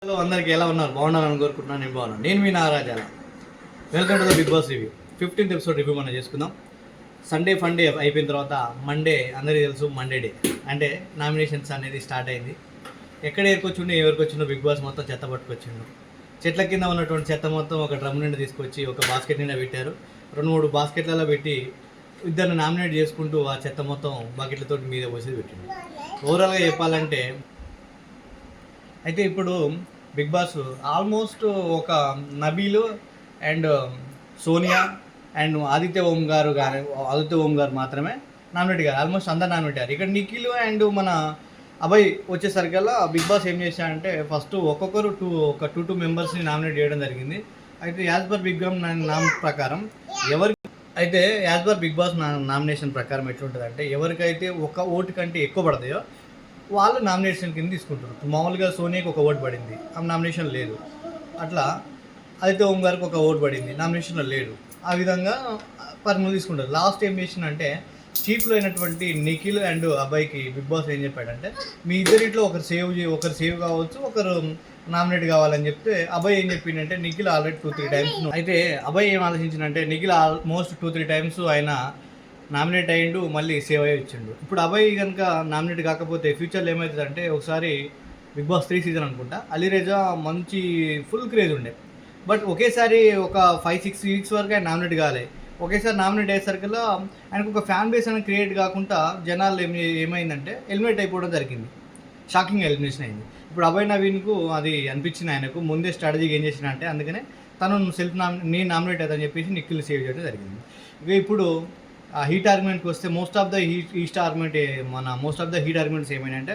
Hello అందరికి ఎలా ఉన్నారు? బాగున్నారని కోరుకుంటున్నాను. నేను బాగున్నాను. నేను మీ నాగరాజాల. Welcome to the Big Boss review. 15th episode review మనం చేసుకుందాం. సండే ఫండే అయిపోయిన తర్వాత మండే అందరికీ తెలుసు మండే డే అంటే నామినేషన్స్ అనేది స్టార్ట్ అయింది. ఎక్కడ ఏరుకొచ్చిండో ఎవరికొచ్చిండో బిగ్ బాస్ మొత్తం చెత్త పట్టుకొచ్చిండు. చెట్ల కింద ఉన్నటువంటి చెత్త మొత్తం ఒక డ్రమ్ నిండా తీసుకొచ్చి ఒక బాస్కెట్ నిండా పెట్టారు. 2-3 బాస్కెట్లలో పెట్టి ఇద్దరిని నామినేట్ చేసుకుంటూ ఆ చెత్త మొత్తం బకెట్లతో మీద పోసి పెట్టిండు. ఓవరాల్గా చెప్పాలంటే అయితే ఇప్పుడు బిగ్ బాస్ ఆల్మోస్ట్ ఒక నబీలు అండ్ సోనియా అండ్ ఆదిత్య ఓం గారు మాత్రమే నామినేట్ గారు. ఆల్మోస్ట్ అందరు నామినేట్ అయ్యారు. ఇక్కడ నిఖిల్ అండ్ మన అభయ్ వచ్చేసరికల్లా బిగ్ బాస్ ఏం చేశారంటే ఫస్ట్ ఒక్కొక్కరు టూ మెంబర్స్ని నామినేట్ చేయడం జరిగింది. అయితే యాజ్ పర్ బిగ్ బాస్ ప్రకారం as per Bigg Boss nomination ప్రకారం ఎట్లుంటుంది అంటే ఎవరికైతే ఒక ఓటు కంటే ఎక్కువ పడతాయో వాళ్ళు నామినేషన్ కింద తీసుకుంటారు. మామూలుగా సోనియాకి ఒక ఓటు పడింది, ఆ నామినేషన్ లేదు. అట్లా ఆదిత్య ఓం గారికి ఒక ఓటు పడింది, నామినేషన్లో లేడు. ఆ విధంగా పర్మనెంట్ తీసుకుంటారు. లాస్ట్ ఏం చేసిందంటే చీఫ్లో అయినటువంటి నిఖిల్ అండ్ అబ్బాయికి బిగ్ బాస్ ఏం చెప్పాడంటే మీ ఇద్దరిట్లో ఒకరు సేవ్ కావచ్చు, ఒకరు నామినేట్ కావాలని చెప్తే అబ్బాయి ఏం చెప్పిందంటే నిఖిల్ ఆల్రెడీ 2-3 టైమ్స్ అయితే అబ్బాయి ఏం ఆలోచించిందంటే నిఖిల్ ఆల్మోస్ట్ 2-3 టైమ్స్ ఆయన నామినేట్ అయ్యిండు, మళ్ళీ సేవ్ అయ్యి వచ్చిండు. ఇప్పుడు అబ్బాయి కనుక నామినేట్ కాకపోతే ఫ్యూచర్లో ఏమవుతుందంటే ఒకసారి బిగ్ బాస్ 3 సీజన్ అనుకుంటా అలీరేజా మంచి ఫుల్ క్రేజ్ ఉండే. బట్ ఒకేసారి ఒక 5-6 వీక్స్ వరకు ఆయన నామినేట్ కాలే. ఒకేసారి నామినేట్ అయ్యేసరికల్లా ఆయనకు ఒక ఫ్యాన్ బేస్ అనేది క్రియేట్ కాకుండా జనాలు ఏమైందంటే ఎలిమినేట్ అయిపోవడం జరిగింది. షాకింగ్ ఎలిమినేషన్ అయింది. ఇప్పుడు అభయ్ నవీన్కు అది అనిపించింది. ఆయనకు ముందే స్ట్రాటజీకి ఏం చేసిన అంటే అందుకనే తను నేను నామినేట్ అవుతాను చెప్పేసి నిఖిల్ సేవ్ చేయడం జరిగింది. ఇక ఇప్పుడు హీట్ ఆర్గ్యుమెంట్కి వస్తే most of the heat arguments ఏమైనాయంటే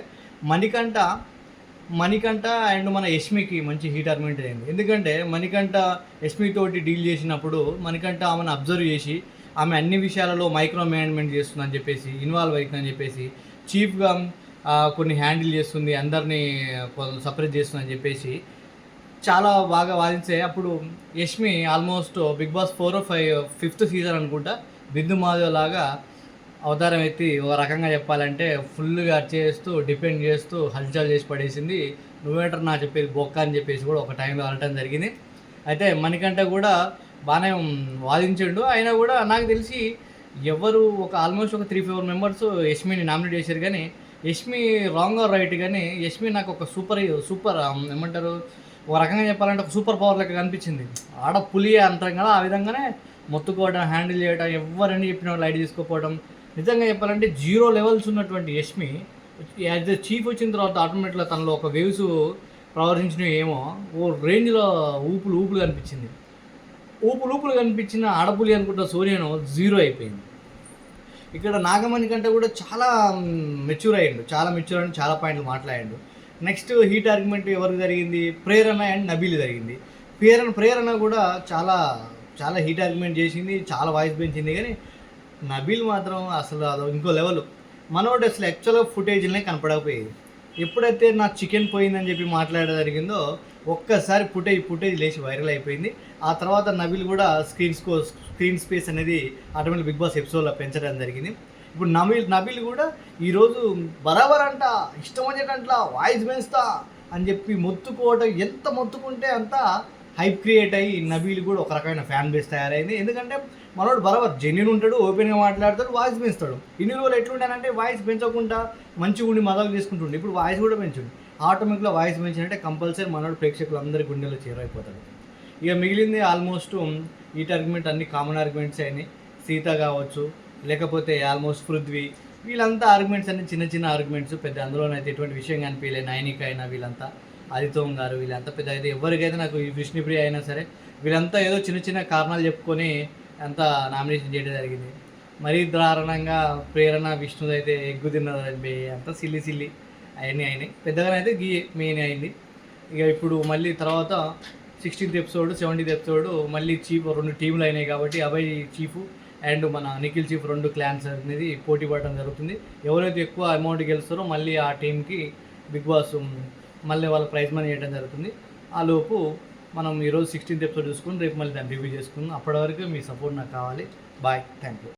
మణికంఠ అండ్ మన యష్మికి మంచి హీట్ ఆర్గ్యుమెంట్ అయింది. ఎందుకంటే మణికంఠ యష్మితోటి డీల్ చేసినప్పుడు మణికంఠ ఆమెను అబ్జర్వ్ చేసి ఆమె అన్ని విషయాలలో మైక్రో మేనేజ్మెంట్ చేస్తుందని చెప్పేసి ఇన్వాల్వ్ అవుతుందని చెప్పేసి చీఫ్గా కొన్ని హ్యాండిల్ చేస్తుంది, అందరినీ సపరేట్ చేస్తుందని చెప్పేసి చాలా బాగా వాదించే అప్పుడు Yashmi almost Bigg Boss 4 or 5th season అనుకుంటా బిందు మాధవ్ లాగా అవతారం ఎత్తి ఒక రకంగా చెప్పాలంటే ఫుల్గా చేస్తూ డిపెండ్ చేస్తూ హల్చల్ చేసి పడేసింది. నువ్వేంటారు నా చెప్పేది బొక్క అని చెప్పేసి కూడా ఒక టైంలో అనటం జరిగింది. అయితే మణికంఠ కూడా బాగానే వాదించిండు. అయినా కూడా నాకు తెలిసి ఎవరు ఆల్మోస్ట్ ఒక 3-4 మెంబర్స్ యష్మిని నామినేట్ చేశారు. కానీ యష్మి రాంగ్ ఆర్ రైట్, కానీ యష్మి నాకు ఒక సూపర్ ఏమంటారు ఒక రకంగా చెప్పాలంటే ఒక సూపర్ పవర్ లెక్క కనిపించింది. ఆడ పులి అంటాం కదా, ఆ విధంగానే మొత్తుకోవడం, హ్యాండిల్ చేయడం, ఎవరని చెప్పిన లైట్ తీసుకోకపోవడం. నిజంగా చెప్పాలంటే 0 లెవెల్స్ ఉన్నటువంటి యష్మి యాజ్ ద చీఫ్ వచ్చిన తర్వాత ఆటోమేటిక్గా తనలో ఒక వేవ్స్ ప్రవర్తించినవి ఏమో ఓ రేంజ్లో ఊపులు కనిపించింది. ఊపులు కనిపించిన ఆడపులి అనుకుంటా సూర్యను 0 అయిపోయింది. ఇక్కడ నాగమణి కంటే కూడా చాలా మెచ్యూర్ అయ్యిండు, చాలా పాయింట్లు మాట్లాడాడు. నెక్స్ట్ హీట్ ఆర్గ్యుమెంట్ ఎవరికి జరిగింది? ప్రేరణ అండ్ నబీల్ జరిగింది. ప్రేరణ కూడా చాలా హీట్ ఆర్గ్యుమెంట్ చేసింది, చాలా వాయిస్ పెంచింది. కానీ నబీల్ మాత్రం అసలు అదో ఇంకో లెవెల్. మనోడు అసలు యాక్చువల్గా ఫుటేజ్లనే కనపడకపోయేది. ఎప్పుడైతే నా చికెన్ పోయిందని చెప్పి మాట్లాడడం జరిగిందో ఒక్కసారి ఫుటేజ్ లేచి వైరల్ అయిపోయింది. ఆ తర్వాత నబీల్ కూడా స్క్రీన్ స్పేస్ అనేది ఆటోమేటిక్ బిగ్ బాస్ ఎపిసోడ్లో పెంచడం జరిగింది. ఇప్పుడు నబీల్ కూడా ఈరోజు బరాబర్ అంట ఇష్టం వచ్చేటట్లా వాయిస్ పెంచుతా అని చెప్పి మొత్తుకోవడం, ఎంత మొత్తుకుంటే అంత హైప్ క్రియేట్ అయ్యి నబీల్ కూడా ఒక రకమైన ఫ్యాన్ బేస్ తయారైంది. ఎందుకంటే మనోడు బరాబర్ జెన్యున్ ఉంటాడు, ఓపెన్గా మాట్లాడతాడు, వాయిస్ పెంచుతాడు. ఇన్ని రోజులు ఎట్లుంటానంటే వాయిస్ పెంచకుండా మంచిగా ఉండి మదలు చేసుకుంటుండే. ఇప్పుడు వాయిస్ కూడా పెంచుండు. ఆటోమేటిక్గా వాయిస్ పెంచినట్టే కంపల్సరీ మనోడు ప్రేక్షకులు అందరి గుండెలో చేరైపోతాడు. ఇక మిగిలింది ఆల్మోస్ట్ ఈ ఆర్గ్యుమెంట్ అన్ని కామన్ ఆర్గ్యుమెంట్స్ అయినాయి. సీత కావచ్చు, లేకపోతే ఆల్మోస్ట్ పృథ్వీ, వీళ్ళంతా ఆర్గ్యుమెంట్స్ అన్ని చిన్న ఆర్గ్యుమెంట్స్. పెద్ద అందులోనైతే ఎటువంటి విషయం కనిపించలేదు. నైనిక అయినా వీళ్ళంతా, ఆదిత్యం గారు వీళ్ళంతా పెద్ద అయితే ఎవరికైతే నాకు విష్ణుప్రియ అయినా సరే వీళ్ళంతా ఏదో చిన్న కారణాలు చెప్పుకొని అంతా నామినేషన్ చేయడం జరిగింది. మరీ దారుణంగా ప్రేరణ విష్ణుది అయితే ఎగ్గు తిన్నది అంతా సిల్లి అవన్నీ అయినాయి. పెద్దగానైతే మెయిన్ అయింది. ఇక ఇప్పుడు మళ్ళీ తర్వాత 16th ఎపిసోడ్ 17th ఎపిసోడ్ మళ్ళీ చీఫ్ 2 టీంలు అయినాయి కాబట్టి అభయ్ చీఫ్ అండ్ మన నిఖిల్ చీఫ్ 2 క్లాన్స్ అనేది పోటీ పడడం జరుగుతుంది. ఎవరైతే ఎక్కువ అమౌంట్ గెలుస్తారో మళ్ళీ ఆ టీంకి బిగ్ బాస్ మళ్ళీ వాళ్ళ ప్రైజ్ మనీ చేయడం జరుగుతుంది. ఆ లోపు మనం ఈరోజు 16th ఎపిసోడ్ చూసుకుని రేపు మళ్ళీ దాన్ని రివ్యూ చేసుకుందాం. అప్పటి వరకు మీ సపోర్ట్ నాకు కావాలి. Bye, thank you.